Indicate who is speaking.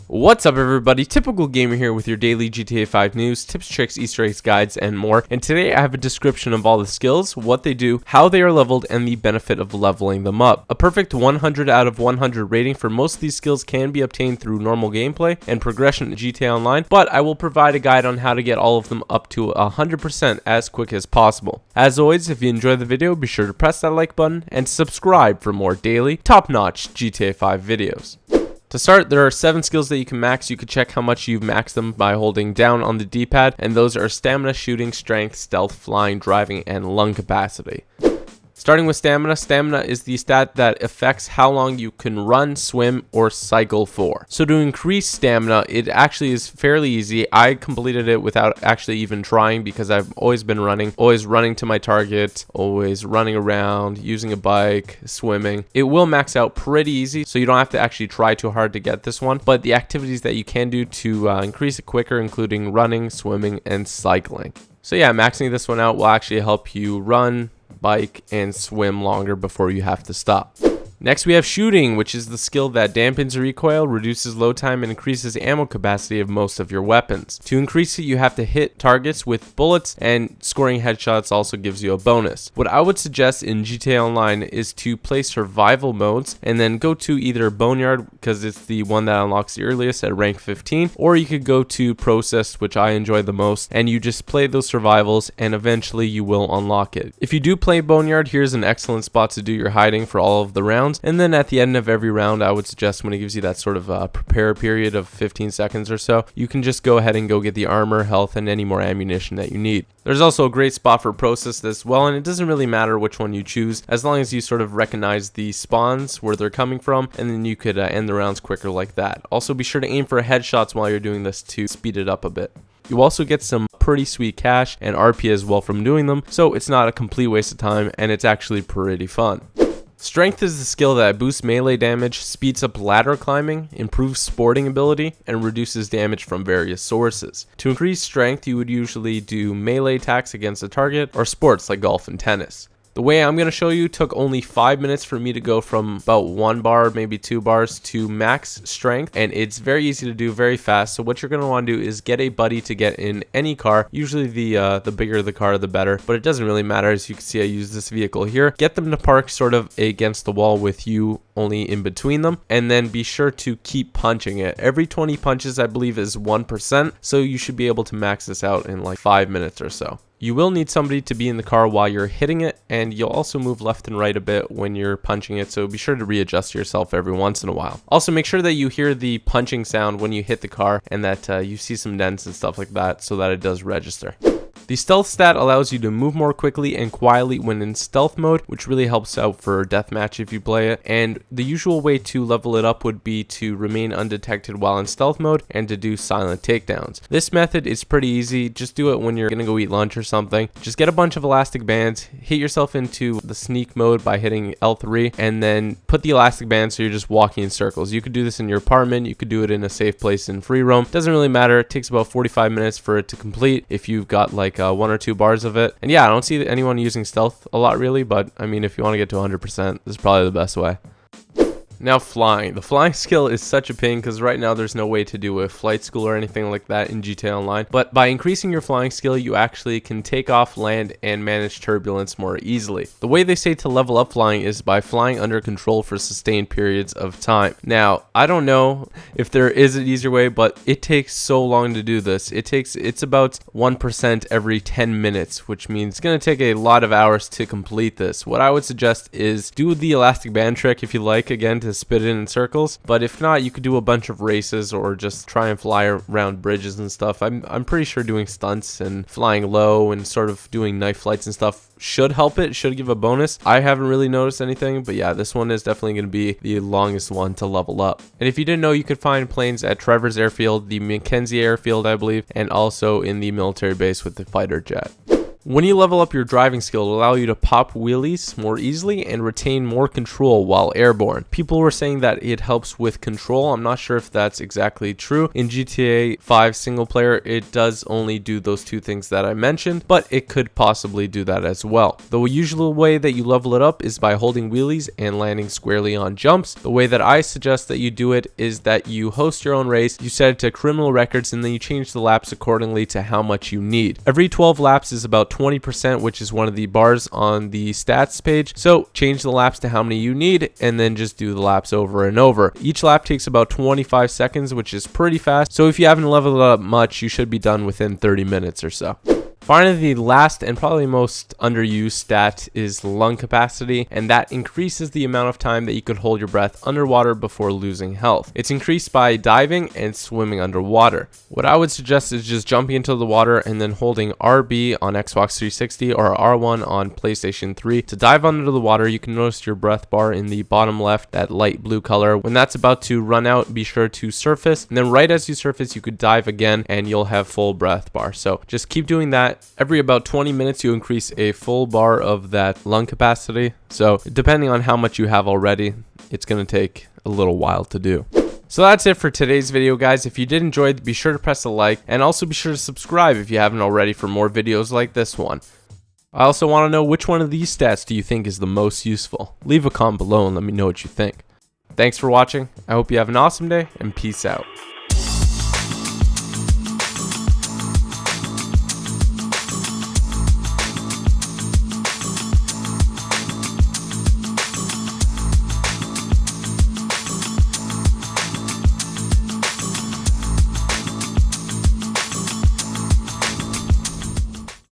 Speaker 1: What's up everybody, Typical Gamer here with your daily GTA 5 news, tips, tricks, easter eggs, guides, and more. And today I have a description of all the skills, what they do, how they are leveled, and the benefit of leveling them up. A perfect 100 out of 100 rating for most of these skills can be obtained through normal gameplay and progression in GTA Online, but I will provide a guide on how to get all of them up to 100% as quick as possible. As always, if you enjoyed the video, be sure to press that like button and subscribe for more daily, top-notch GTA 5 videos. To start, there are 7 skills that you can max. You can check how much you've maxed them by holding down on the D-pad, and those are stamina, shooting, strength, stealth, flying, driving, and lung capacity. Starting with stamina, stamina is the stat that affects how long you can run, swim, or cycle for. So to increase stamina, it actually is fairly easy. I completed it without actually even trying because I've always been running, always running to my target, always running around, using a bike, swimming. It will max out pretty easy, so you don't have to actually try too hard to get this one. But the activities that you can do to increase it quicker, including running, swimming, and cycling. So yeah, maxing this one out will actually help you run, bike, and swim longer before you have to stop. Next we have shooting, which is the skill that dampens recoil, reduces load time, and increases ammo capacity of most of your weapons. To increase it, you have to hit targets with bullets, and scoring headshots also gives you a bonus. What I would suggest in GTA Online is to play survival modes and then go to either Boneyard, because it's the one that unlocks the earliest at rank 15, or you could go to Processed, which I enjoy the most, and you just play those survivals and eventually you will unlock it. If you do play Boneyard, here's an excellent spot to do your hiding for all of the rounds. And then at the end of every round, I would suggest when it gives you that sort of prepare period of 15 seconds or so, you can just go ahead and go get the armor, health, and any more ammunition that you need. There's also a great spot for Process as well, and it doesn't really matter which one you choose, as long as you sort of recognize the spawns, where they're coming from, and then you could end the rounds quicker like that. Also, be sure to aim for headshots while you're doing this to speed it up a bit. You also get some pretty sweet cash and RP as well from doing them, so it's not a complete waste of time, and it's actually pretty fun. Strength is the skill that boosts melee damage, speeds up ladder climbing, improves sporting ability, and reduces damage from various sources. To increase strength, you would usually do melee attacks against a target or sports like golf and tennis. The way I'm going to show you took only 5 minutes for me to go from about 1 bar, maybe 2 bars to max strength, and it's very easy to do, very fast. So what you're going to want to do is get a buddy to get in any car. Usually the bigger the car, the better, but it doesn't really matter. As you can see, I use this vehicle here. Get them to park sort of against the wall with you only in between them, and then be sure to keep punching it. Every 20 punches, I believe, is 1%, so you should be able to max this out in like 5 minutes or so. You will need somebody to be in the car while you're hitting it, and you'll also move left and right a bit when you're punching it, so be sure to readjust yourself every once in a while. Also, make sure that you hear the punching sound when you hit the car, and that you see some dents and stuff like that, so that it does register. The stealth stat allows you to move more quickly and quietly when in stealth mode, which really helps out for deathmatch if you play it. And the usual way to level it up would be to remain undetected while in stealth mode and to do silent takedowns. This method is pretty easy. Just do it when you're gonna go eat lunch or something. Just get a bunch of elastic bands, hit yourself into the sneak mode by hitting L3, and then put the elastic band so you're just walking in circles. You could do this in your apartment, you could do it in a safe place in free roam. Doesn't really matter. It takes about 45 minutes for it to complete if you've got like 1 or 2 bars of it. And yeah, I don't see anyone using stealth a lot really, but I mean, if you want to get to 100%, this is probably the best way. Now flying. The flying skill is such a pain because right now there's no way to do a flight school or anything like that in GTA Online. But by increasing your flying skill, you actually can take off, land, and manage turbulence more easily. The way they say to level up flying is by flying under control for sustained periods of time. Now, I don't know if there is an easier way, but it takes so long to do this. It's about 1% every 10 minutes, which means it's going to take a lot of hours to complete this. What I would suggest is do the elastic band trick if you like, again, to spit it in circles, but if not, you could do a bunch of races or just try and fly around bridges and stuff. I'm pretty sure doing stunts and flying low and sort of doing knife flights and stuff should help it, should give a bonus. I haven't really noticed anything, but yeah, this one is definitely going to be the longest one to level up. And if you didn't know, you could find planes at Trevor's Airfield, the Mackenzie Airfield, I believe, and also in the military base with the fighter jet. When you level up your driving skill, it'll allow you to pop wheelies more easily and retain more control while airborne. People were saying that it helps with control. I'm not sure if that's exactly true. In GTA 5 single player, it does only do those two things that I mentioned, but it could possibly do that as well. The usual way that you level it up is by holding wheelies and landing squarely on jumps. The way that I suggest that you do it is that you host your own race, you set it to criminal records, and then you change the laps accordingly to how much you need. Every 12 laps is about 20%, which is one of the bars on the stats page. So change the laps to how many you need and then just do the laps over and over. Each lap takes about 25 seconds, which is pretty fast. So if you haven't leveled up much, you should be done within 30 minutes or so. Finally, the last and probably most underused stat is lung capacity, and that increases the amount of time that you could hold your breath underwater before losing health. It's increased by diving and swimming underwater. What I would suggest is just jumping into the water and then holding RB on Xbox 360 or R1 on PlayStation 3 to dive under the water. You can notice your breath bar in the bottom left, that light blue color. When that's about to run out, be sure to surface, and then right as you surface, you could dive again and you'll have full breath bar. So just keep doing that. Every about 20 minutes you increase a full bar of that lung capacity. So depending on how much you have already, it's going to take a little while to do. So that's it for today's video, guys. If you did enjoy it, be sure to press a like and also be sure to subscribe if you haven't already for more videos like this one. I also want to know, which one of these stats do you think is the most useful? Leave a comment below and let me know what you think. Thanks for watching. I hope you have an awesome day, and peace out.